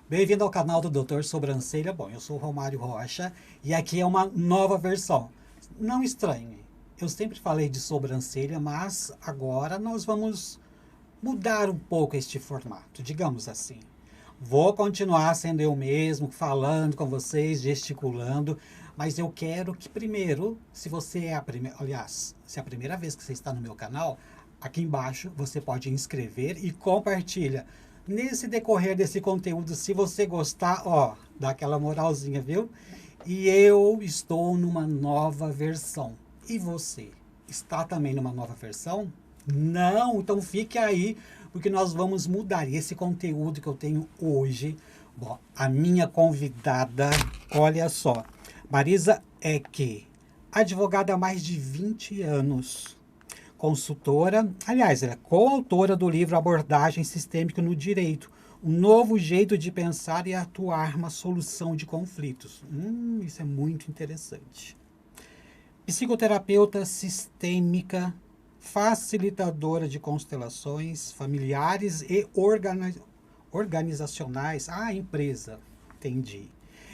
Bem-vindo ao canal do Doutor Sobrancelha. Bom, eu sou o Romário Rocha e aqui é uma nova versão. Não estranhe, eu sempre falei de sobrancelha, mas agora nós vamos mudar um pouco este formato, digamos assim. Vou continuar sendo eu mesmo, falando com vocês, gesticulando, mas eu quero que primeiro, se você é a primeira, aliás, se é a primeira vez que você está no meu canal, aqui embaixo você pode inscrever e compartilha. Nesse decorrer desse conteúdo, se você gostar, ó, dá aquela moralzinha, viu? E eu estou numa nova versão. E você? Está também numa nova versão? Não, então fique aí, porque nós vamos mudar. E esse conteúdo que eu tenho hoje, bom, a minha convidada, olha só, Marisa Eck, advogada há mais de 20 anos, consultora, aliás, ela é coautora do livro Abordagem Sistêmica no Direito, um novo jeito de pensar e atuar uma solução de conflitos. Isso é muito interessante. Psicoterapeuta sistêmica, facilitadora de constelações familiares e organizacionais. Ah, empresa, entendi.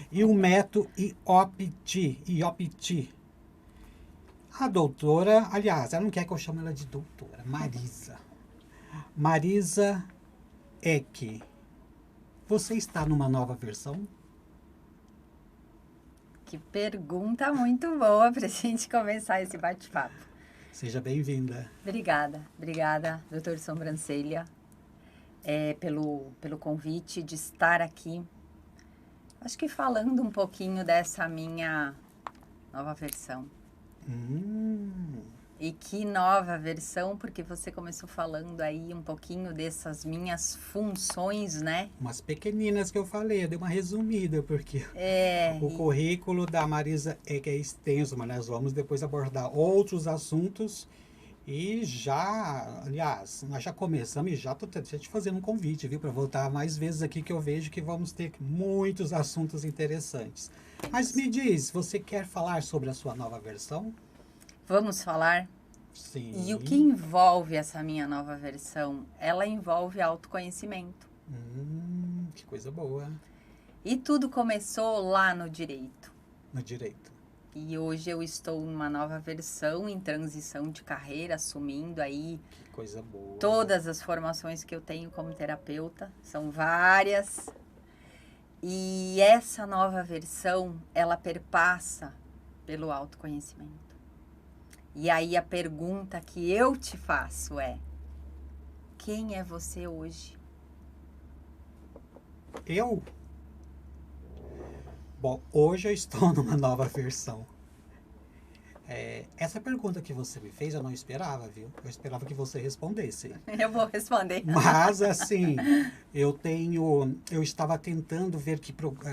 E o método IOPT. A doutora, aliás, ela não quer que eu chame ela de doutora, Marisa. Marisa Eck. Você está numa nova versão? Que pergunta muito boa para a gente começar esse bate-papo. Seja bem-vinda. Obrigada, doutor Sobrancelha, pelo convite de estar aqui. Acho que falando um pouquinho dessa minha nova versão. E que nova versão, porque você começou falando aí um pouquinho dessas minhas funções, né? Umas pequeninas que eu falei, eu dei uma resumida, porque o currículo da Marisa Eck é extenso, mas nós vamos depois abordar outros assuntos. E já, aliás, nós já começamos e já estou te fazendo um convite, viu, para voltar mais vezes aqui, que eu vejo que vamos ter muitos assuntos interessantes. Mas me diz, você quer falar sobre a sua nova versão? Vamos falar? Sim. E o que envolve essa minha nova versão? Ela envolve autoconhecimento. Que coisa boa. E tudo começou lá no direito. No direito. E hoje eu estou numa nova versão, em transição de carreira, assumindo aí Que coisa boa. todas as formações que eu tenho como terapeuta. São várias. E essa nova versão, ela perpassa pelo autoconhecimento. E aí a pergunta que eu te faço é: quem é você hoje? Eu? Bom, hoje eu estou numa nova versão. Essa pergunta que você me fez eu não esperava, viu? Eu esperava que você respondesse. Eu vou responder. Mas assim, eu estava tentando ver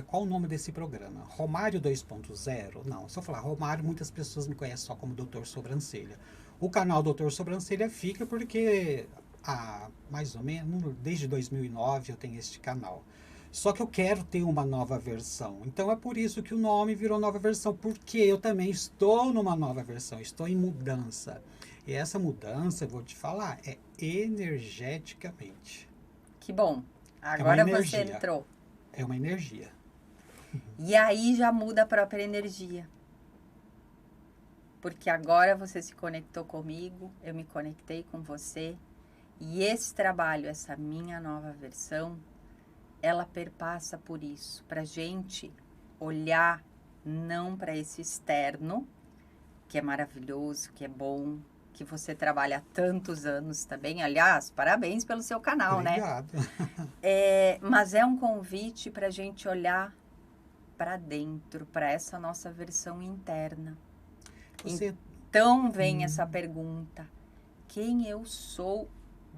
qual o nome desse programa. Romário 2.0? Não, se eu falar Romário, muitas pessoas me conhecem só como Doutor Sobrancelha. O canal Doutor Sobrancelha fica porque há mais ou menos, desde 2009 eu tenho este canal. Só que eu quero ter uma nova versão. Então é por isso que o nome virou nova versão, porque eu também estou numa nova versão, estou em mudança. E essa mudança, eu vou te falar, é energeticamente. Que bom. É uma Agora você energia. entrou. É uma energia. E aí já muda a própria energia. Porque agora você se conectou comigo, eu me conectei com você. E esse trabalho, essa minha nova versão, ela perpassa por isso. Pra gente olhar não para esse externo, que é maravilhoso, que é bom, que você trabalha há tantos anos também. Aliás, parabéns pelo seu canal, Obrigado. né? Mas é um convite para a gente olhar para dentro, para essa nossa versão interna. Você, Então vem essa pergunta: quem eu sou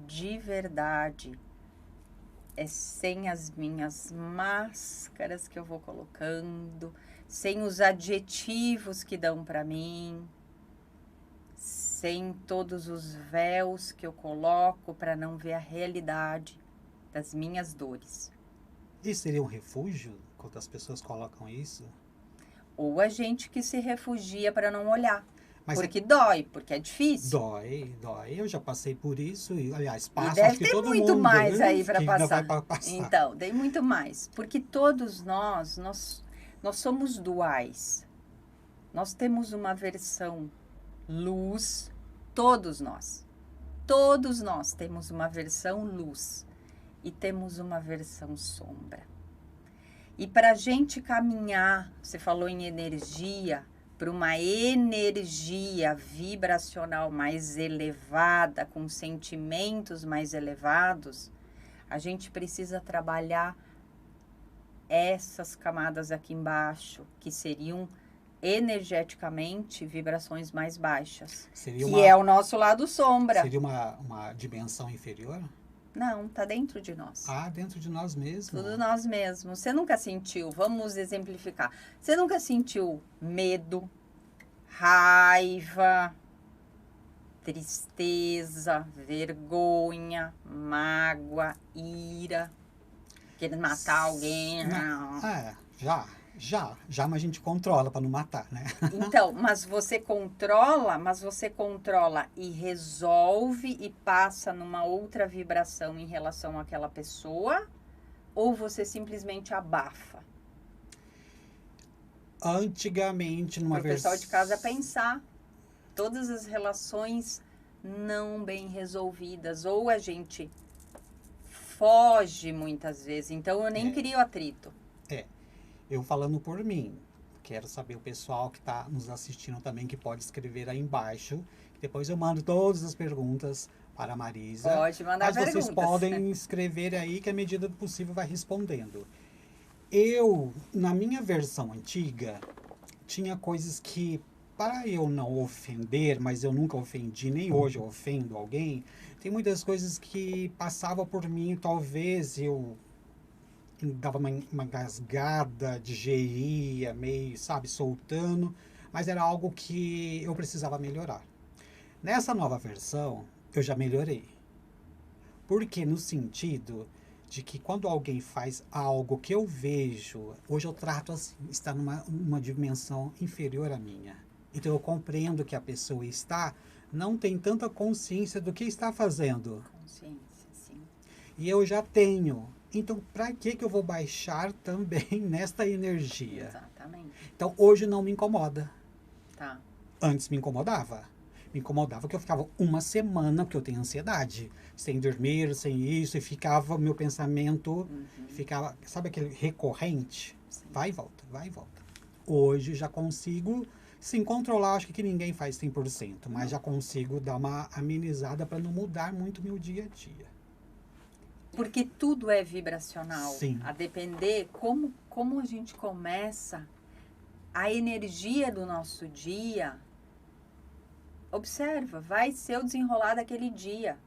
de verdade? É sem as minhas máscaras que eu vou colocando, sem os adjetivos que dão para mim, sem todos os véus que eu coloco para não ver a realidade das minhas dores. isso seria um refúgio quando as pessoas colocam isso? Ou a gente que se refugia para não olhar. Mas Porque dói, porque é difícil. dói, dói. Eu já passei por isso. E, aliás, E passo, deve acho que ter todo muito mundo, mais né, aí para que ainda vai passar. passar. Então, tem muito mais. Porque todos nós somos duais. Nós temos uma versão luz, todos nós. Todos nós temos uma versão luz e temos uma versão sombra. E para a gente caminhar, você falou em energia, para uma energia vibracional mais elevada, com sentimentos mais elevados, a gente precisa trabalhar essas camadas aqui embaixo, que seriam energeticamente vibrações mais baixas, que é o nosso lado sombra. Seria uma dimensão inferior? Não, tá dentro de nós. Ah, dentro de nós mesmos. Tudo nós mesmos. Você nunca sentiu, vamos exemplificar, você nunca sentiu medo, raiva, tristeza, vergonha, mágoa, ira, querer matar alguém? Já, mas a gente controla para não matar, né? Então, mas você controla e resolve e passa numa outra vibração em relação àquela pessoa, ou você simplesmente abafa? Antigamente, numa Para o pessoal de casa pensar, todas as relações não bem resolvidas, ou a gente foge muitas vezes, então eu nem crio atrito. Eu falando por mim, quero saber o pessoal que está nos assistindo também, que pode escrever aí embaixo. Depois eu mando todas as perguntas para a Marisa. Pode mandar perguntas. Mas vocês podem escrever aí, que à medida do possível vai respondendo. Eu, na minha versão antiga, tinha coisas que, para eu não ofender, mas eu nunca ofendi, nem hoje eu ofendo alguém, tem muitas coisas que passavam por mim, talvez eu dava uma gasgada, digeria, meio, sabe, soltando, mas era algo que eu precisava melhorar. Nessa nova versão, eu já melhorei. Porque no sentido de que quando alguém faz algo que eu vejo, hoje eu trato assim, está numa dimensão inferior à minha. Então eu compreendo que a pessoa não tem tanta consciência do que está fazendo. Consciência, sim. E eu já tenho. Então, para que eu vou baixar também nesta energia? Exatamente. Então, hoje não me incomoda. Tá. Antes me incomodava. Me incomodava que eu ficava uma semana, porque eu tenho ansiedade, sem dormir, sem isso, e ficava, meu pensamento ficava, sabe aquele recorrente? Sim. Vai e volta, vai e volta. Hoje já consigo, sim, controlar, acho que ninguém faz 100%, mas já consigo dar uma amenizada para não mudar muito meu dia a dia. Porque tudo é vibracional. Sim. A depender como a gente começa, a energia do nosso dia, observa, vai ser o desenrolar daquele dia.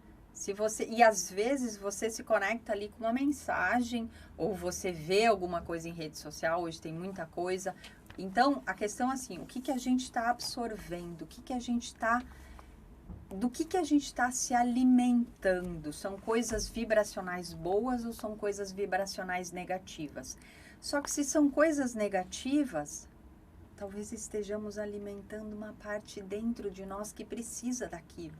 E às vezes você se conecta ali com uma mensagem, ou você vê alguma coisa em rede social, hoje tem muita coisa. Então, a questão é assim, o que a gente está absorvendo, do que a gente está se alimentando? São coisas vibracionais boas ou são coisas vibracionais negativas? Só que se são coisas negativas, talvez estejamos alimentando uma parte dentro de nós que precisa daquilo.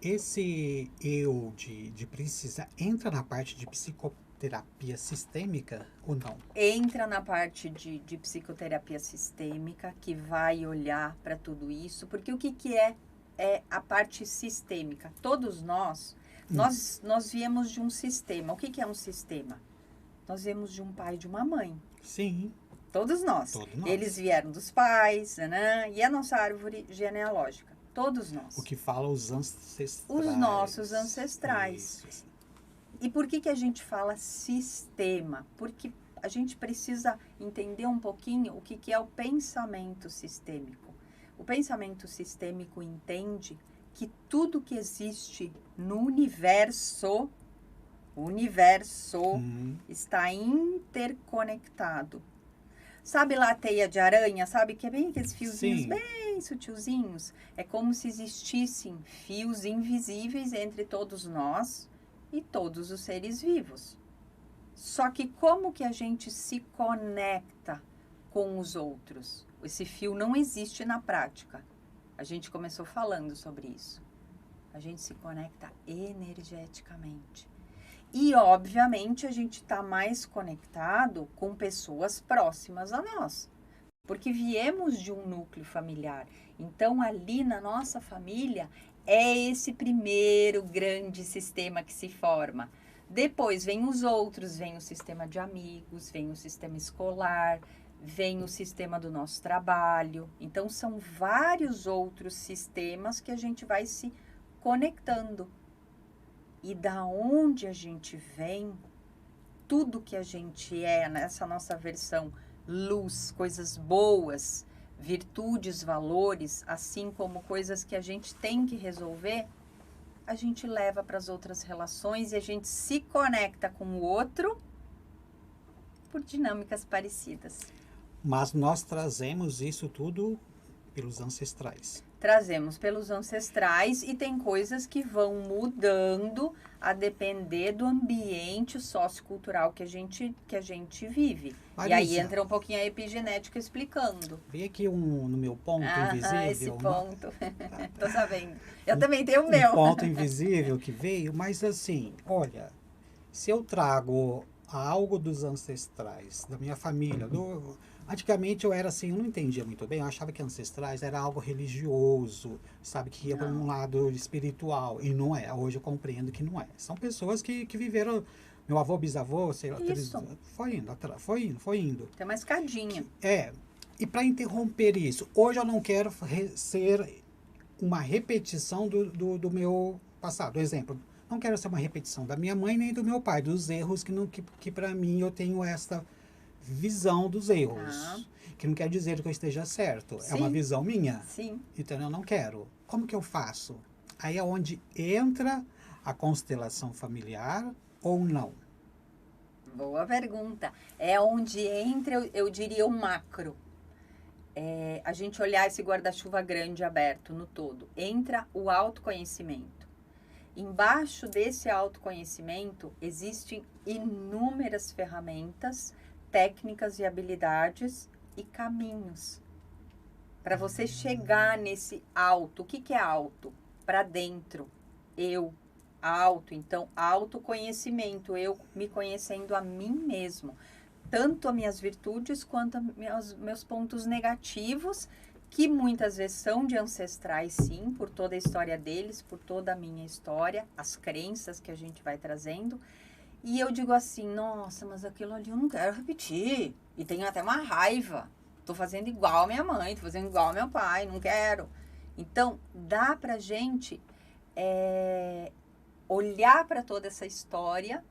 Esse eu de precisar entra na parte de psicoterapia sistêmica ou não? Entra na parte de psicoterapia sistêmica, que vai olhar para tudo isso, porque o que é a parte sistêmica? Todos nós viemos de um sistema. O que é um sistema? Nós viemos de um pai e de uma mãe. Sim. Todos nós. Eles vieram dos pais, né? E a nossa árvore genealógica. Todos nós. O que fala os ancestrais. Os nossos ancestrais. Isso. E por que a gente fala sistema? Porque a gente precisa entender um pouquinho o que é o pensamento sistêmico. O pensamento sistêmico entende que tudo que existe no universo está interconectado. Sabe lá a teia de aranha? Sabe que é bem aqueles fiozinhos Sim. bem sutilzinhos? É como se existissem fios invisíveis entre todos nós e todos os seres vivos. Só que como que a gente se conecta com os outros? Esse fio não existe na prática. A gente começou falando sobre isso. A gente se conecta energeticamente. E, obviamente, a gente está mais conectado com pessoas próximas a nós. Porque viemos de um núcleo familiar. Então, ali na nossa família, é esse primeiro grande sistema que se forma. Depois vem os outros, vem o sistema de amigos, vem o sistema escolar, vem o sistema do nosso trabalho. Então, são vários outros sistemas que a gente vai se conectando. E da onde a gente vem, tudo que a gente é, nessa nossa versão luz, coisas boas, virtudes, valores, assim como coisas que a gente tem que resolver, a gente leva para as outras relações e a gente se conecta com o outro por dinâmicas parecidas. Mas nós trazemos isso tudo pelos ancestrais. Trazemos pelos ancestrais e tem coisas que vão mudando a depender do ambiente sociocultural que a gente vive. Marisa, E aí entra um pouquinho a epigenética explicando. vem aqui no meu ponto invisível. Esse ponto. Tô sabendo. Eu também tenho o meu. Um ponto invisível que veio, mas assim, olha, se eu trago algo dos ancestrais, da minha família, antigamente eu era assim, eu não entendia muito bem, eu achava que ancestrais era algo religioso, sabe, que ia para um lado espiritual, e não é, hoje eu compreendo que não é. São pessoas que viveram, meu avô, bisavô, sei lá, foi indo. Tem uma escadinha. E para interromper isso, hoje eu não quero ser uma repetição do meu passado, exemplo, não quero ser uma repetição da minha mãe nem do meu pai, dos erros que para mim eu tenho esta visão dos erros. Que não quer dizer que eu esteja certo. Sim. É uma visão minha. Sim. Então eu não quero. Como que eu faço? Aí é onde entra a constelação familiar ou não? Boa pergunta. É onde entra, eu diria, o macro. A gente olhar esse guarda-chuva grande aberto no todo. Entra o autoconhecimento. Embaixo desse autoconhecimento existem inúmeras ferramentas, técnicas e habilidades e caminhos para você chegar nesse auto. O que é auto? Para dentro. Eu. Auto. Então, autoconhecimento. Eu me conhecendo a mim mesmo. Tanto as minhas virtudes quanto meus pontos negativos, que muitas vezes são de ancestrais, sim, por toda a história deles, por toda a minha história, as crenças que a gente vai trazendo. E eu digo assim, nossa, mas aquilo ali eu não quero repetir. E tenho até uma raiva. Tô fazendo igual a minha mãe, tô fazendo igual ao meu pai, não quero. Então, dá pra gente olhar para toda essa história.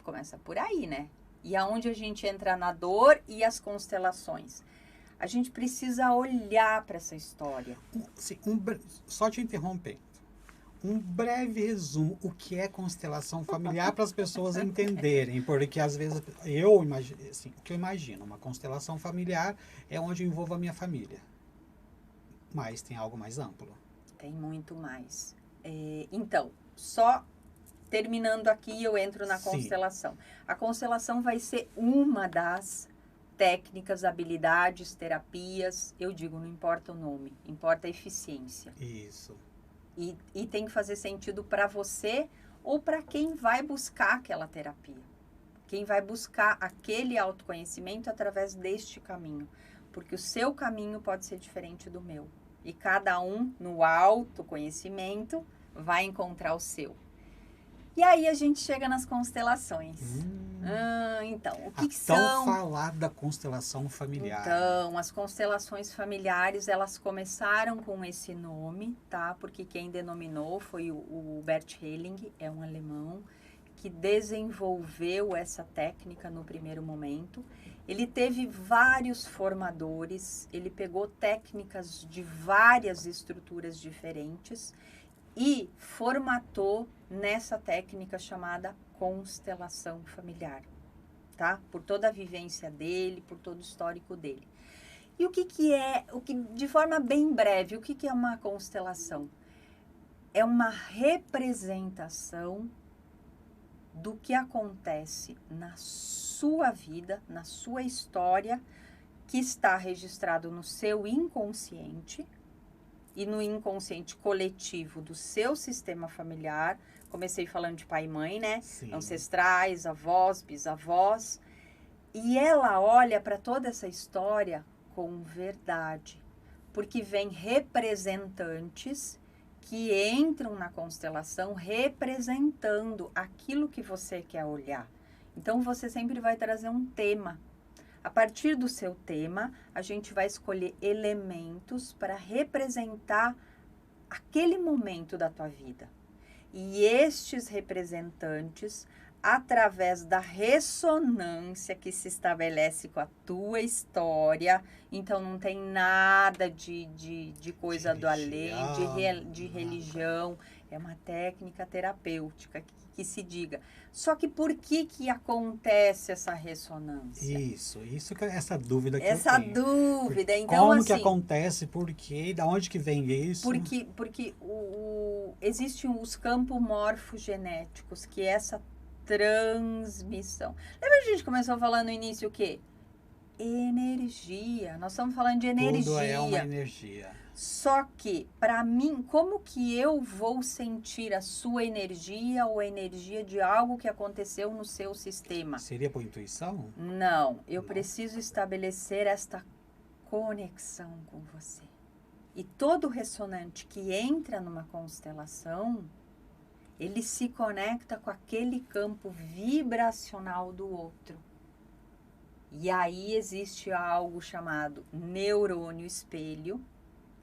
Começa por aí, né? E aonde a gente entra na dor e as constelações. A gente precisa olhar para essa história. Sim, só te interrompendo. Um breve resumo, o que é constelação familiar para as pessoas entenderem, porque às vezes eu imagino, assim, o que eu imagino, uma constelação familiar é onde envolve a minha família, mas tem algo mais amplo. Tem muito mais. Então, só terminando aqui eu entro na constelação. A constelação vai ser uma das técnicas, habilidades, terapias, eu digo, não importa o nome, importa a eficiência. Isso. E tem que fazer sentido para você ou para quem vai buscar aquela terapia. Quem vai buscar aquele autoconhecimento através deste caminho. Porque o seu caminho pode ser diferente do meu. E cada um, no autoconhecimento, vai encontrar o seu. E aí a gente chega nas constelações. Então, o que são? Então, falar da constelação familiar. Então, as constelações familiares, elas começaram com esse nome, tá? Porque quem denominou foi o Bert Helling, é um alemão, que desenvolveu essa técnica no primeiro momento. Ele teve vários formadores, ele pegou técnicas de várias estruturas diferentes e formatou nessa técnica chamada constelação familiar, tá? Por toda a vivência dele, por todo o histórico dele. E o que é, de forma bem breve, o que é uma constelação? É uma representação do que acontece na sua vida, na sua história, que está registrado no seu inconsciente e no inconsciente coletivo do seu sistema familiar. Comecei falando de pai e mãe, né? Sim. Ancestrais, avós, bisavós. E ela olha para toda essa história com verdade, porque vem representantes que entram na constelação representando aquilo que você quer olhar. Então, você sempre vai trazer um tema. A partir do seu tema, a gente vai escolher elementos para representar aquele momento da tua vida. E estes representantes, através da ressonância que se estabelece com a tua história, então não tem nada de coisa do além, de religião, é uma técnica terapêutica que se diga. Só que por que acontece essa ressonância? Isso que é essa dúvida que essa eu tenho. Dúvida, então como assim, que acontece, por quê, da onde que vem isso? Porque existem os campos morfogenéticos, que é essa transmissão. Lembra que a gente começou falando no início o quê? Energia. Nós estamos falando de energia. Tudo é uma energia. Só que, para mim, como que eu vou sentir a sua energia ou a energia de algo que aconteceu no seu sistema? Seria por intuição? Não, eu preciso estabelecer esta conexão com você. E todo ressonante que entra numa constelação, ele se conecta com aquele campo vibracional do outro. E aí existe algo chamado neurônio espelho,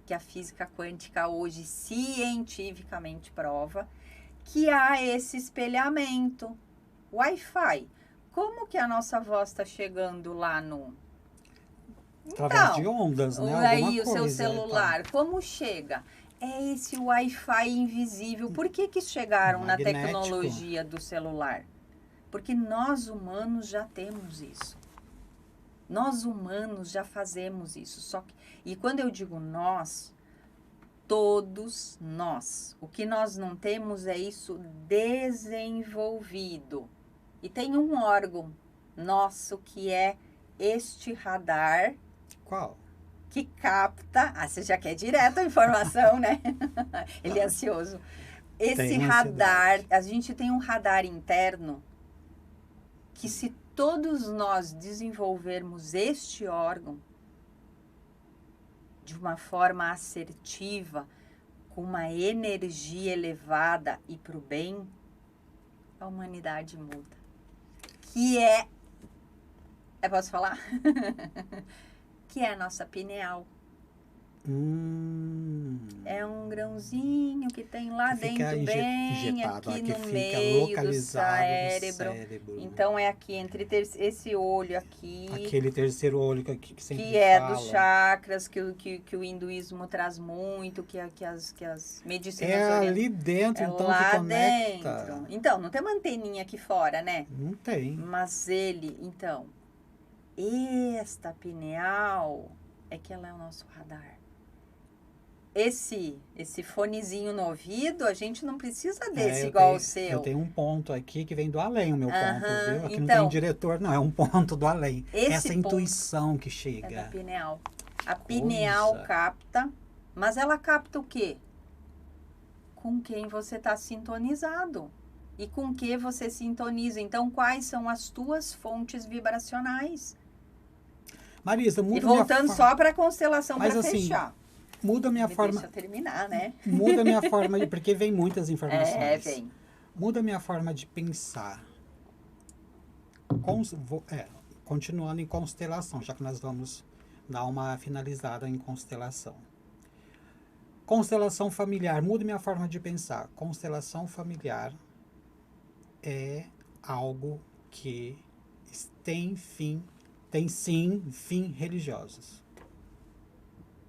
que a física quântica hoje cientificamente prova, que há esse espelhamento. Wi-Fi. Como que a nossa voz está chegando lá no... Através de ondas, né? Aí o coisa, seu celular, então. Como chega? É esse Wi-Fi invisível. Por que chegaram magnético. Na tecnologia do celular? Porque nós humanos já temos isso. Nós humanos já fazemos isso. Só que, e quando eu digo nós, todos nós. O que nós não temos é isso desenvolvido. E tem um órgão nosso que é este radar. Qual? Que capta... Ah, você já quer direto a informação, né? Ele é ansioso. Esse radar, a gente tem um radar interno que se todos nós desenvolvermos este órgão de uma forma assertiva, com uma energia elevada e para o bem, a humanidade muda. Que é... Posso falar? Que é a nossa pineal. É um grãozinho que tem lá que dentro, bem aqui no meio do cérebro. Então, é aqui, entre esse olho aqui. Aquele terceiro olho que sempre que é fala. Dos chakras, que o hinduísmo traz muito, que as medicinas... É ali dentro, então, lá que conecta. Dentro. Então, não tem uma anteninha aqui fora, né? Não tem. Mas então, esta pineal é que ela é o nosso radar. Esse fonezinho no ouvido, a gente não precisa desse igual o seu. Eu tenho um ponto aqui que vem do além, o meu ponto, viu? Aqui então, não tem diretor, não, é um ponto do além. Essa intuição que chega. É da pineal. A pineal capta, mas ela capta o quê? Com quem você está sintonizado. E com que você sintoniza. Então, quais são as tuas fontes vibracionais? Marisa, muda e voltando só para a constelação para fechar. Muda a minha forma... Deixa eu terminar, né? Muda a minha forma de... Porque vem muitas informações. Vem. Muda a minha forma de pensar. Continuando em constelação, já que nós vamos dar uma finalizada em constelação. Constelação familiar. Muda minha forma de pensar. Constelação familiar é algo que tem sim fim religiosos.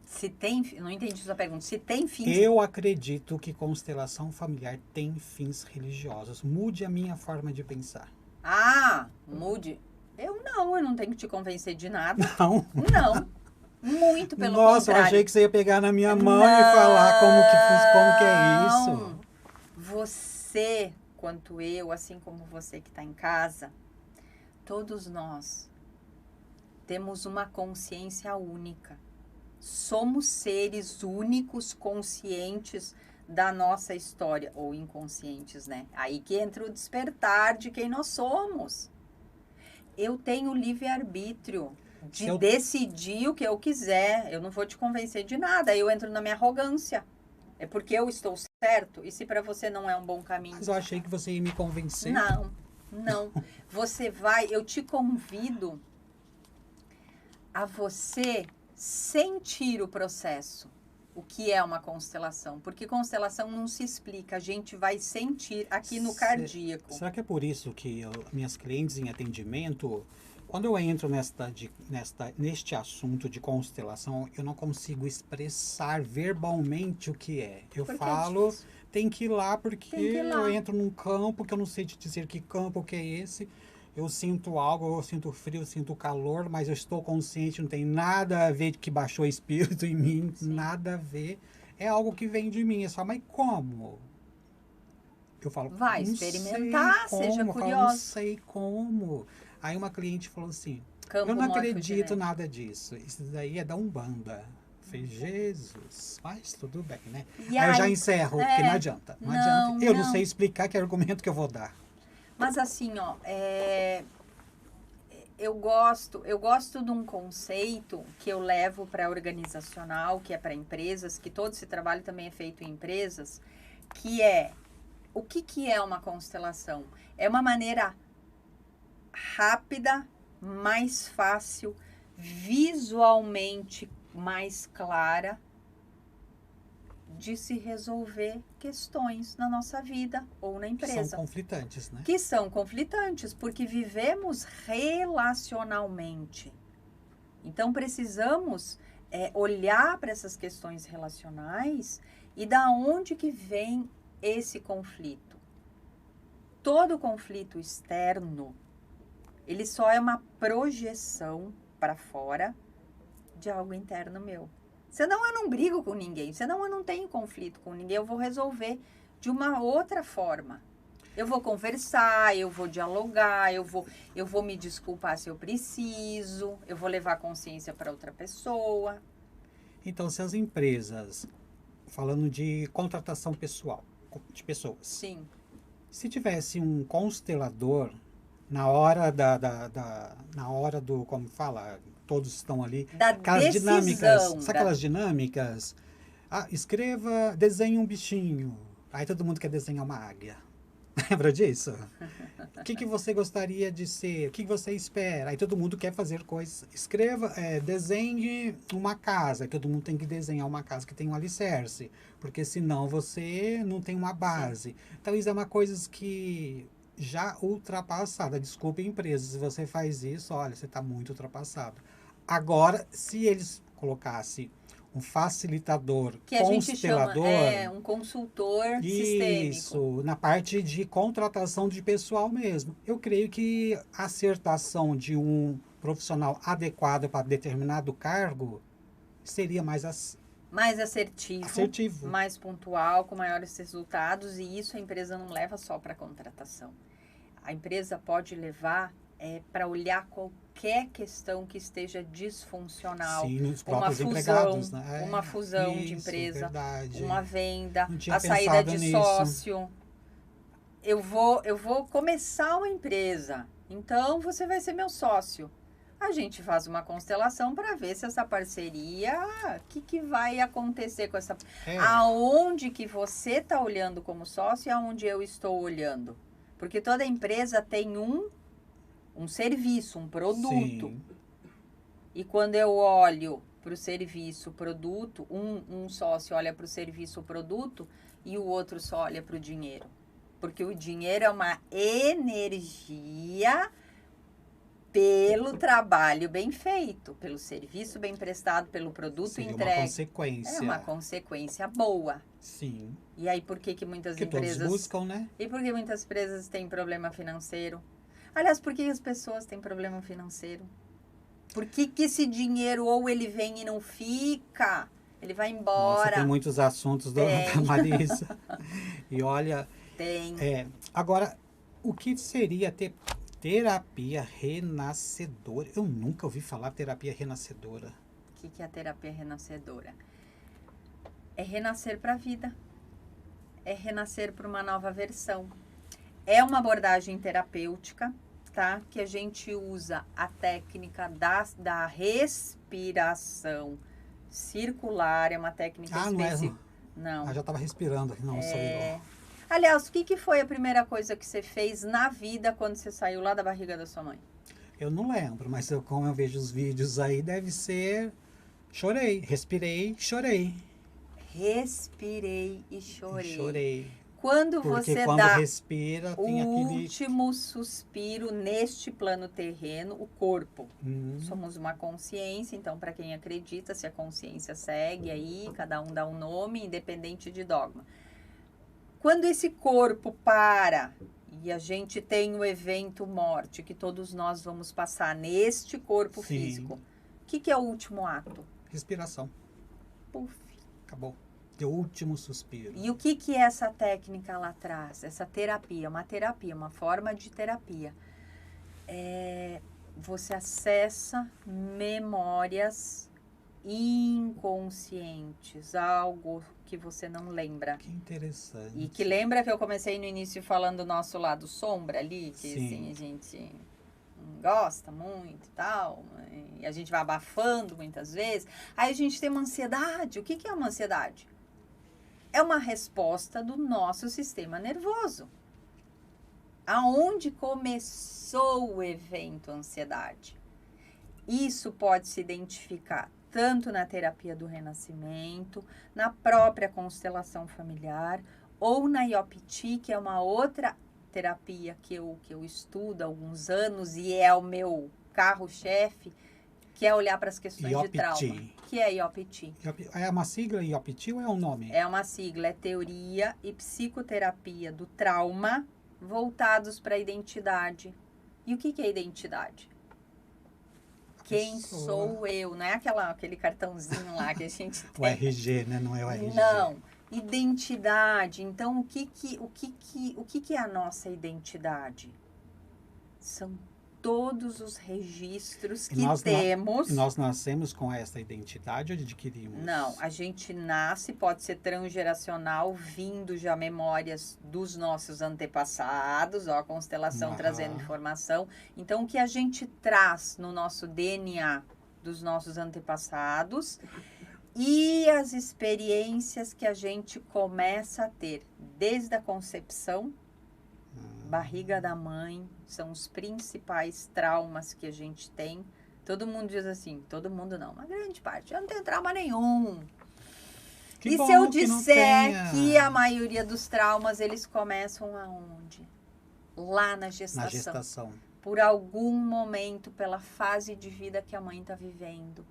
Se tem, não entendi sua pergunta. Se tem fins... Eu acredito que constelação familiar tem fins religiosos. Mude a minha forma de pensar. Mude. Eu não tenho que te convencer de nada. Não? Não. Muito pelo contrário. contrário. Eu achei que você ia pegar na minha mão e falar como que é isso. Você, quanto eu, assim como você que está em casa, todos nós temos uma consciência única. Somos seres únicos, conscientes da nossa história, ou inconscientes, né? Aí que entra o despertar de quem nós somos. Eu tenho livre-arbítrio de decidir o que eu quiser. Eu não vou te convencer de nada. Eu entro na minha arrogância. É porque eu estou certo? E se para você não é um bom caminho? Mas eu achei que você ia me convencer. Não, não. Você vai, eu te convido a você sentir o processo. O que é uma constelação? Porque constelação não se explica, a gente vai sentir aqui no cardíaco. Será que é por isso que minhas clientes em atendimento, quando eu entro neste assunto de constelação, eu não consigo expressar verbalmente o que é. Eu falo, tem que ir lá porque eu entro num campo que eu não sei te dizer que campo que é esse. Eu sinto algo, eu sinto frio, eu sinto calor, mas eu estou consciente, não tem nada a ver que baixou o espírito em mim, sim, nada a ver. É algo que vem de mim, é só, mas como? Eu falo, vai experimentar, seja curioso. Não sei como. Aí uma cliente falou assim, eu não acredito nada disso, isso daí é da Umbanda. Eu falei, Jesus, mas tudo bem, né? Aí eu já encerro, porque não adianta. Não adianta. Eu não sei explicar que argumento que eu vou dar. Mas assim, ó, eu gosto de um conceito que eu levo para organizacional, que é para empresas, que todo esse trabalho também é feito em empresas, que é, o que é uma constelação? É uma maneira rápida, mais fácil, visualmente mais clara, de se resolver questões na nossa vida ou na empresa. Que são conflitantes, né? Que são conflitantes, porque vivemos relacionalmente. Então, precisamos olhar para essas questões relacionais e da onde que vem esse conflito. Todo conflito externo, ele só é uma projeção para fora de algo interno meu. Senão eu não brigo com ninguém, senão eu não tenho conflito com ninguém, eu vou resolver de uma outra forma. Eu vou conversar, eu vou dialogar, eu vou me desculpar se eu preciso, eu vou levar consciência para outra pessoa. Então, se as empresas, falando de contratação pessoal, de pessoas. Sim. Se tivesse um constelador na hora na hora do, como fala, todos estão ali. Aquelas dinâmicas. Sabe aquelas dinâmicas? Ah, escreva, desenhe um bichinho. Aí todo mundo quer desenhar uma águia. Lembra disso? O que você gostaria de ser? O que você espera? Aí todo mundo quer fazer coisas. Escreva, desenhe uma casa. Todo mundo tem que desenhar uma casa que tem um alicerce. Porque senão você não tem uma base. Sim. Então isso é uma coisa que já ultrapassada. Desculpe, empresa, se você faz isso, olha, você está muito ultrapassado. Agora, se eles colocassem um facilitador, que a gente chama, um consultor sistêmico. Isso, na parte de contratação de pessoal mesmo. Eu creio que a acertação de um profissional adequado para determinado cargo seria mais assertivo, mais pontual, com maiores resultados, e isso a empresa não leva só para contratação. A empresa pode levar para olhar qualquer questão que esteja disfuncional. Sim, nos próprios empregados, né? Uma fusão de empresa, verdade. uma venda, a saída de sócio. Eu vou começar uma empresa, então você vai ser meu sócio. A gente faz uma constelação para ver se essa parceria, o que vai acontecer com essa... Aonde que você está olhando como sócio e aonde eu estou olhando. Porque toda empresa tem um serviço, um produto. Sim. E quando eu olho para o serviço, produto, um sócio olha para o serviço, o produto, e o outro só olha para o dinheiro. Porque o dinheiro é uma energia pelo trabalho bem feito, pelo serviço bem prestado, pelo produto entregue. É uma consequência. É uma consequência boa. Sim. E aí por que muitas empresas... todos buscam, né? E por que muitas empresas têm problema financeiro? Aliás, por que as pessoas têm problema financeiro? Por que esse dinheiro ou ele vem e não fica? Ele vai embora. Nossa, tem muitos assuntos da Marisa. E olha... Tem. Agora, o que seria ter Terapia renascedora. Eu nunca ouvi falar terapia renascedora. O que é a terapia renascedora? É renascer para a vida. É renascer para uma nova versão. É uma abordagem terapêutica, tá? Que a gente usa a técnica da respiração circular. É uma técnica específica. Não. Já estava respirando. Não, sou eu. Aliás, o que foi a primeira coisa que você fez na vida quando você saiu lá da barriga da sua mãe? Eu não lembro, mas como eu vejo os vídeos aí, deve ser... Chorei, respirei, chorei. Respirei e chorei. E chorei. Quando Porque você quando dá respira, tem o aquele... último suspiro neste plano terreno, o corpo. Somos uma consciência, então para quem acredita, se a consciência segue aí, cada um dá um nome, independente de dogma. Quando esse corpo para e a gente tem o evento morte, que todos nós vamos passar neste corpo físico, o que é o último ato? Respiração. Puf. Acabou. O último suspiro. E o que é essa técnica lá atrás? Essa terapia, uma forma de terapia. Você acessa memórias inconscientes, algo que você não lembra. Que interessante. E que lembra que eu comecei no início falando do nosso lado sombra ali, que assim, a gente não gosta muito e tal, e a gente vai abafando muitas vezes. Aí a gente tem uma ansiedade. O que é uma ansiedade? É uma resposta do nosso sistema nervoso. Aonde começou o evento ansiedade? Isso pode se identificar tanto na terapia do renascimento, na própria constelação familiar, ou na IOPT, que é uma outra terapia que eu estudo há alguns anos e é o meu carro-chefe, que é olhar para as questões IOPT. de trauma. Que é IOPT? É uma sigla IOPT ou é um nome? É uma sigla, é Teoria e Psicoterapia do Trauma voltados para a identidade. E o que é identidade? Quem sou eu? Não é aquele cartãozinho lá que a gente tem. O RG, né? Não é o RG. Não. Identidade. Então, o que é a nossa identidade? São todos os registros que temos. Nós nascemos com essa identidade ou adquirimos? Não, a gente nasce, pode ser transgeracional, vindo já memórias dos nossos antepassados, ó, a constelação trazendo informação. Então, o que a gente traz no nosso DNA dos nossos antepassados e as experiências que a gente começa a ter desde a concepção, barriga da mãe, são os principais traumas que a gente tem. Todo mundo diz assim, todo mundo não, uma grande parte, eu não tenho trauma nenhum. E se eu disser que a maioria dos traumas, eles começam aonde? Lá na gestação. Na gestação. Por algum momento, pela fase de vida que a mãe está vivendo.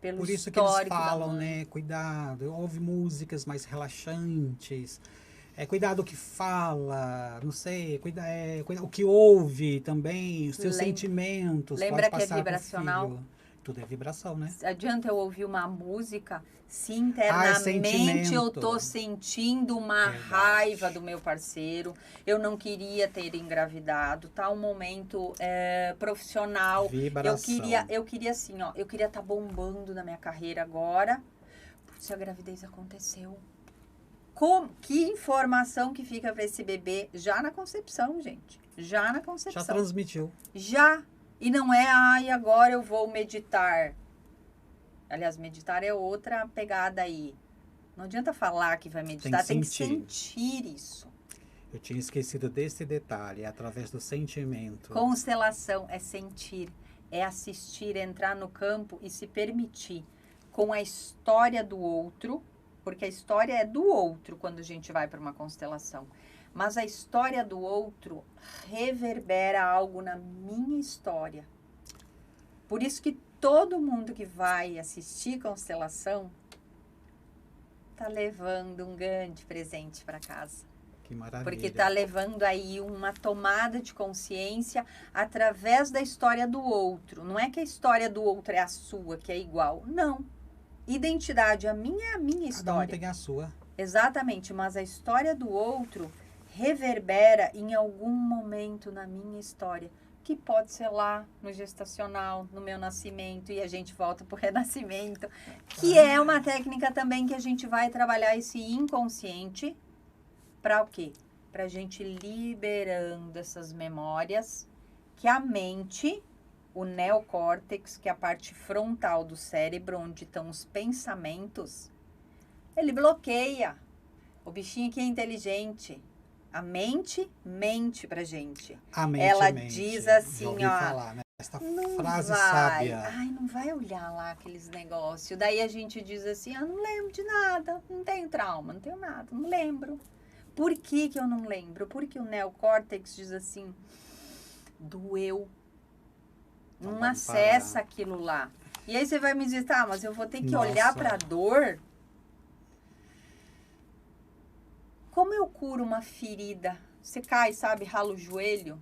Pelo Por isso que eles falam, né? Cuidado, ouve músicas mais relaxantes. Cuidado o que fala, não sei, cuidado o que ouve também, os seus sentimentos. Lembra que é vibracional? Tudo é vibração, né? Adianta eu ouvir uma música, se internamente eu tô sentindo uma raiva do meu parceiro, eu não queria ter engravidado, tá um momento profissional. Vibração. Eu queria assim, ó, eu queria estar bombando na minha carreira agora, se a gravidez aconteceu. Que informação que fica para esse bebê já na concepção, gente. Já na concepção. Já transmitiu. Já. E não é, agora eu vou meditar. Aliás, meditar é outra pegada aí. Não adianta falar que vai meditar, tem que sentir isso. Eu tinha esquecido desse detalhe, é através do sentimento. Constelação é sentir, é assistir, entrar no campo e se permitir com a história do outro. Porque a história é do outro quando a gente vai para uma constelação. Mas a história do outro reverbera algo na minha história. Por isso que todo mundo que vai assistir constelação tá levando um grande presente para casa. Que maravilha. Porque tá levando aí uma tomada de consciência através da história do outro. Não é que a história do outro é a sua, que é igual. Não. Identidade, a minha é a minha história. Cada um tem a sua. Exatamente, mas a história do outro reverbera em algum momento na minha história que pode ser lá no gestacional, no meu nascimento, e a gente volta para o renascimento, que é uma técnica também que a gente vai trabalhar esse inconsciente para o quê? Para a gente liberando essas memórias que a mente, o neocórtex, que é a parte frontal do cérebro, onde estão os pensamentos, ele bloqueia. O bichinho aqui é inteligente. A mente mente pra gente. A mente ela mente. diz assim, Já ouvi ó. falar, né? Esta Não frase vai. sábia. Ai, não vai olhar lá aqueles negócios. Daí a gente diz assim, não lembro de nada, não tenho trauma, não tenho nada, não lembro. Por que que eu não lembro? Porque o neocórtex diz assim, doeu. Então Não vamos acessa parar. aquilo lá. E aí você vai me dizer, tá, mas eu vou ter que Nossa. olhar pra dor? Como eu curo uma ferida? Você cai, sabe, rala o joelho.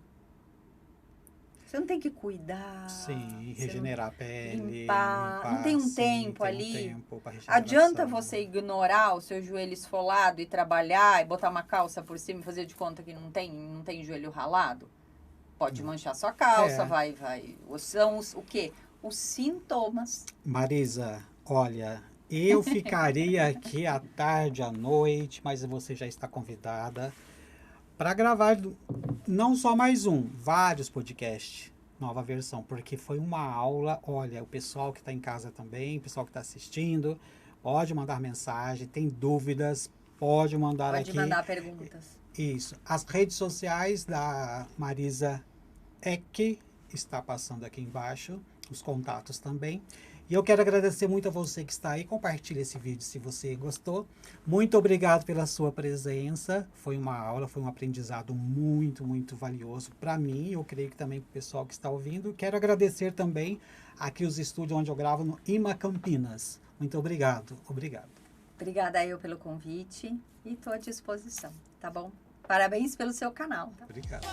Você não tem que cuidar. Sim, você regenerar a pele. limpar. Não tem um sim, tempo tem ali. Um tempo pra regeneração. Adianta você ignorar o seu joelho esfolado e trabalhar e botar uma calça por cima e fazer de conta que não tem joelho ralado? Pode manchar sua calça, É. vai. São o quê? Os sintomas. Marisa, olha, eu ficaria aqui à tarde, à noite, mas você já está convidada para gravar não só mais um, vários podcasts, nova versão, porque foi uma aula. Olha, o pessoal que está em casa também, o pessoal que está assistindo, pode mandar mensagem, tem dúvidas, pode mandar Pode aqui. mandar perguntas. Isso. As redes sociais da Marisa Eck está passando aqui embaixo, os contatos também. E eu quero agradecer muito a você que está aí. Compartilhe esse vídeo se você gostou. Muito obrigado pela sua presença. Foi uma aula, foi um aprendizado muito, muito valioso para mim. Eu creio que também para o pessoal que está ouvindo. Quero agradecer também aqui os estúdios onde eu gravo no IMA Campinas. Muito obrigado. Obrigado. Obrigada eu pelo convite e estou à disposição, tá bom? Parabéns pelo seu canal. Tá? Obrigado.